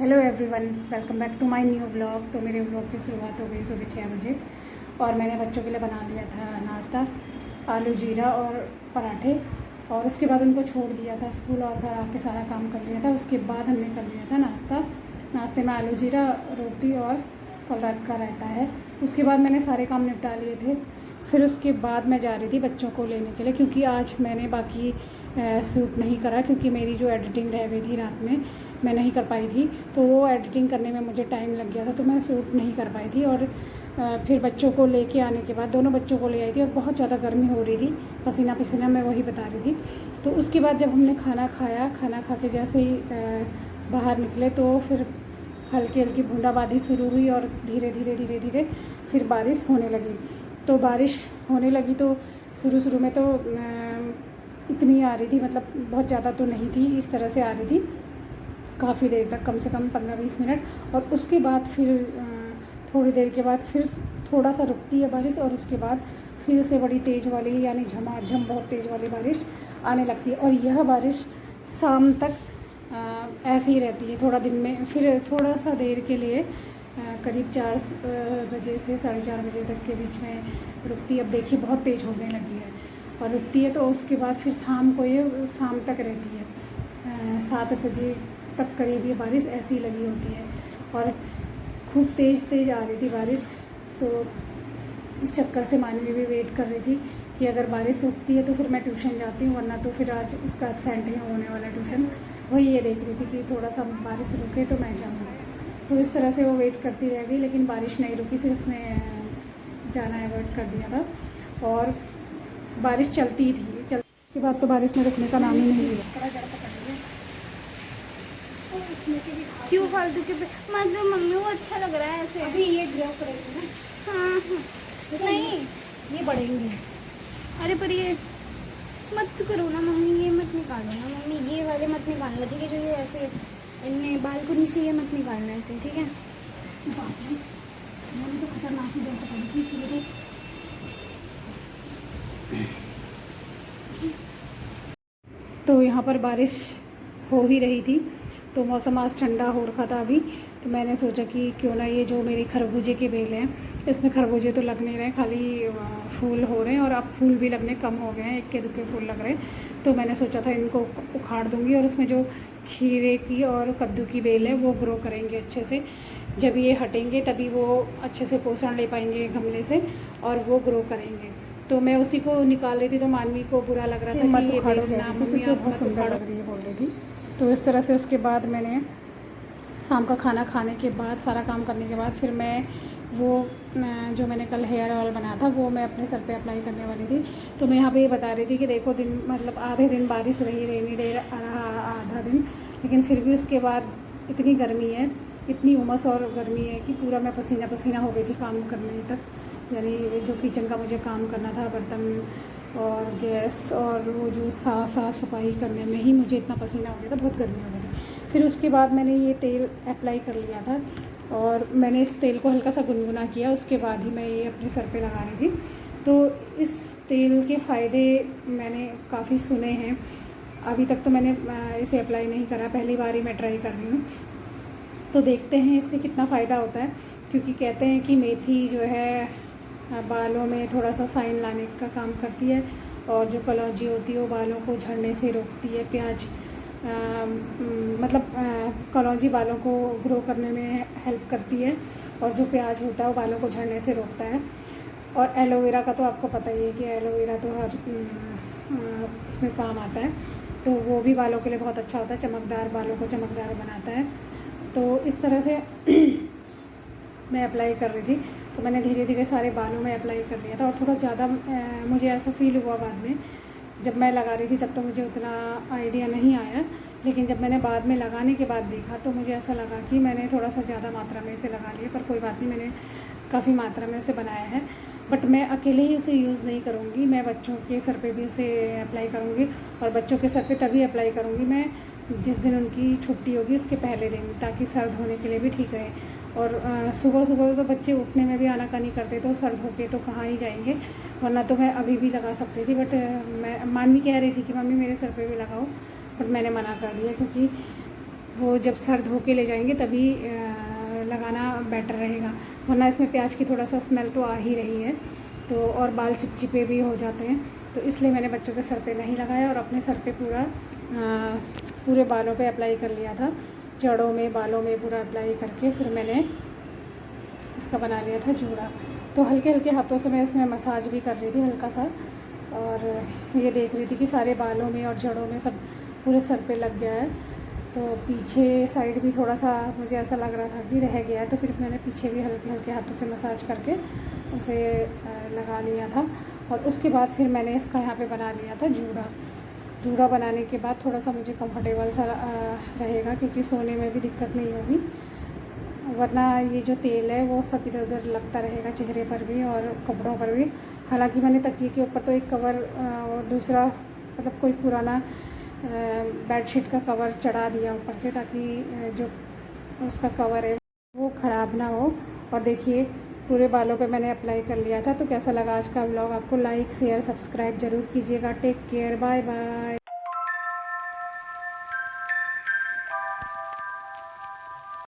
Hello everyone, welcome back to my new vlog. तो मेरे vlog की शुरुआत हो गई सुबह 6 बजे और मैंने बच्चों के लिए बना लिया था नाश्ता, आलू जीरा और पराठे। और उसके बाद उनको छोड़ दिया था स्कूल और घर आके सारा काम कर लिया था। उसके बाद हमने कर लिया था नाश्ते में आलू जीरा, रोटी और कल रात का रायता है। उसके बाद मैंने सारे काम निपटा लिए थे। फिर उसके बाद मैं जा रही थी बच्चों को लेने के लिए, क्योंकि आज मैंने बाकी शूट नहीं करा, क्योंकि मेरी जो एडिटिंग रह गई थी रात में मैं नहीं कर पाई थी। तो वो एडिटिंग करने में मुझे टाइम लग गया था, तो मैं शूट नहीं कर पाई थी। और फिर बच्चों को लेके आने के बाद दोनों बच्चों को ले आई थी और बहुत ज़्यादा गर्मी हो रही थी, पसीना पसीना मैं वही बता रही थी। तो उसके बाद जब हमने खाना खा के जैसे ही बाहर निकले तो फिर हल्की हल्की बूंदाबांदी शुरू हुई और धीरे धीरे फिर बारिश होने लगी। तो बारिश होने लगी तो शुरू में तो इतनी आ रही थी, मतलब बहुत ज़्यादा तो नहीं थी, इस तरह से आ रही थी काफ़ी देर तक, कम से कम 15-20 मिनट। और उसके बाद फिर थोड़ी देर के बाद फिर थोड़ा सा रुकती है बारिश और उसके बाद फिर से बड़ी तेज़ वाली, यानी झमाझम बहुत तेज़ वाली बारिश आने लगती है। और यह बारिश शाम तक ऐसी ही रहती है। थोड़ा दिन में फिर थोड़ा सा देर के लिए करीब 4 बजे से 4:30 बजे तक के बीच में रुकती है। अब देखिए बहुत तेज़ होने लगी है और रुकती है, तो उसके बाद फिर शाम को ये शाम तक रहती है। 7 बजे तक करीब ये बारिश ऐसी लगी होती है और खूब तेज़ आ रही थी बारिश। तो इस चक्कर से मानवी भी वेट कर रही थी कि अगर बारिश रुकती है तो फिर मैं ट्यूशन जाती हूँ, वरना तो फिर आज उसका एब्सेंट ही होने वाला ट्यूशन। वही ये देख रही थी कि थोड़ा सा बारिश रुके तो मैं जाऊँ। तो इस तरह से वो वेट करती रह गई, लेकिन बारिश नहीं रुकी। फिर उसने जाना अवॉइड कर दिया था और बारिश चलती थी। के बाद तो बारिश में रुकने का नाम ही नहीं लिया। क्यों फालतू के मतलब मम्मी वो अच्छा लग रहा है ऐसे। अभी ये ग्रो करेगी ना। हाँ नहीं ये बढ़ेंगे। अरे पर ये मत करो ना मम्मी, ये मत निकालो ना मम्मी, ये वाले मत निकालना, ठीक है? जो ये ऐसे इनमें बालकनी से ये मत निकालना ऐसे, ठीक है? मैंने तो खतरनाक ही जगह पड़ी थी, इसलिए तो यहाँ पर बारिश हो ही रही थी। तो मौसम आज ठंडा हो रखा था अभी। तो मैंने सोचा कि क्यों ना ये जो मेरी खरबूजे के बेल हैं, इसमें खरबूजे तो लग नहीं रहे, खाली फूल हो रहे हैं। और अब फूल भी लगने कम हो गए हैं, इक्के दुक्के फूल लग रहे हैं। तो मैंने सोचा था इनको उखाड़ दूँगी और उसमें जो खीरे की और कद्दू की बेल है वो ग्रो करेंगे अच्छे से। जब ये हटेंगे तभी वो अच्छे से पोषण ले पाएंगे गमले से और वो ग्रो करेंगे। तो मैं उसी को निकाल रही थी, तो मानवी को बुरा लग रहा था कि ये बेल ना मम्मी आप बहुत सुंदर लग रही है बोल रही थी। तो इस तरह से उसके बाद मैंने शाम का खाना खाने के बाद, सारा काम करने के बाद, फिर मैं वो जो मैंने कल हेयर ऑयल बनाया था वो मैं अपने सर पे अप्लाई करने वाली थी। तो मैं यहाँ पे ये बता रही थी कि देखो दिन, मतलब आधे दिन बारिश रही, रेनी डे रहा आधा दिन, लेकिन फिर भी उसके बाद इतनी गर्मी है, इतनी उमस और गर्मी है कि पूरा मैं पसीना पसीना हो गई थी काम करने तक। यानी जो किचन का मुझे काम करना था, बर्तन और गैस और वो जो साफ़ सफाई करने में ही मुझे इतना पसीना हो गया था, बहुत गर्मी हो गई थी। फिर उसके बाद मैंने ये तेल अप्लाई कर लिया था और मैंने इस तेल को हल्का सा गुनगुना किया, उसके बाद ही मैं ये अपने सर पे लगा रही थी। तो इस तेल के फ़ायदे मैंने काफ़ी सुने हैं। अभी तक तो मैंने इसे अप्लाई नहीं करा, पहली बार ही मैं ट्राई कर रही हूँ। तो देखते हैं इससे कितना फ़ायदा होता है, क्योंकि कहते हैं कि मेथी जो है बालों में थोड़ा सा शाइन लाने का काम करती है और जो कलौंजी होती है वो बालों को झड़ने से रोकती है। प्याज मतलब कलौंजी बालों को ग्रो करने में हेल्प करती है और जो प्याज होता है वो बालों को झड़ने से रोकता है। और एलोवेरा का तो आपको पता ही है कि एलोवेरा तो हर उसमें काम आता है, तो वो भी बालों के लिए बहुत अच्छा होता है, चमकदार बालों को चमकदार बनाता है। तो इस तरह से मैं अप्लाई कर रही थी। तो मैंने धीरे धीरे सारे बालों में अप्लाई कर लिया था और थोड़ा ज़्यादा मुझे ऐसा फील हुआ बाद में। जब मैं लगा रही थी तब तो मुझे उतना आइडिया नहीं आया, लेकिन जब मैंने बाद में लगाने के बाद देखा तो मुझे ऐसा लगा कि मैंने थोड़ा सा ज़्यादा मात्रा में इसे लगा लिया। पर कोई बात नहीं, मैंने काफ़ी मात्रा में उसे बनाया है। बट मैं अकेले ही उसे यूज़ नहीं करूँगी, मैं बच्चों के सर पे भी उसे अप्लाई करूँगी। और बच्चों के सर पे तभी अप्लाई करूँगी मैं जिस दिन उनकी छुट्टी होगी उसके पहले दिन, ताकि सर्द होने के लिए भी ठीक रहे। और सुबह सुबह तो बच्चे उठने में भी आनाकानी करते, तो सर्द होके तो कहाँ ही जाएंगे, वरना तो मैं अभी भी लगा सकती थी। बट मैं मानवी कह रही थी कि मम्मी मेरे सर पे भी लगाओ, बट मैंने मना कर दिया, क्योंकि वो जब सर धो के ले जाएंगे तभी लगाना बेटर रहेगा, वरना इसमें प्याज की थोड़ा सा स्मेल तो आ ही रही है, तो और बाल चिपचिपे भी हो जाते हैं, तो इसलिए मैंने बच्चों के सर पे नहीं लगाया और अपने सर पे पूरे बालों पे अप्लाई कर लिया था, जड़ों में बालों में पूरा अप्लाई करके फिर मैंने इसका बना लिया था जूड़ा। तो हल्के हल्के हाथों से मैं इसमें मसाज भी कर रही थी हल्का सा, और ये देख रही थी कि सारे बालों में और जड़ों में सब पूरे सर पे लग गया है। तो पीछे साइड भी थोड़ा सा मुझे ऐसा लग रहा था कि रह गया है, तो फिर मैंने पीछे भी हल्के हल्के हाथों से मसाज करके उसे लगा लिया था। और उसके बाद फिर मैंने इसका यहाँ पे बना लिया था जूड़ा। जूड़ा बनाने के बाद थोड़ा सा मुझे कंफर्टेबल सा रहेगा, क्योंकि सोने में भी दिक्कत नहीं होगी, वरना ये जो तेल है वो सब इधर उधर लगता रहेगा चेहरे पर भी और कपड़ों पर भी। हालांकि मैंने तकिए के ऊपर तो एक कवर और दूसरा मतलब कोई पुराना बेडशीट का कवर चढ़ा दिया ऊपर से, ताकि जो उसका कवर है वो ख़राब ना हो। और देखिए पूरे बालों पे मैंने अप्लाई कर लिया था। तो कैसा लगा आज का व्लॉग? आपको लाइक शेयर सब्सक्राइब ज़रूर कीजिएगा। Take care, bye bye.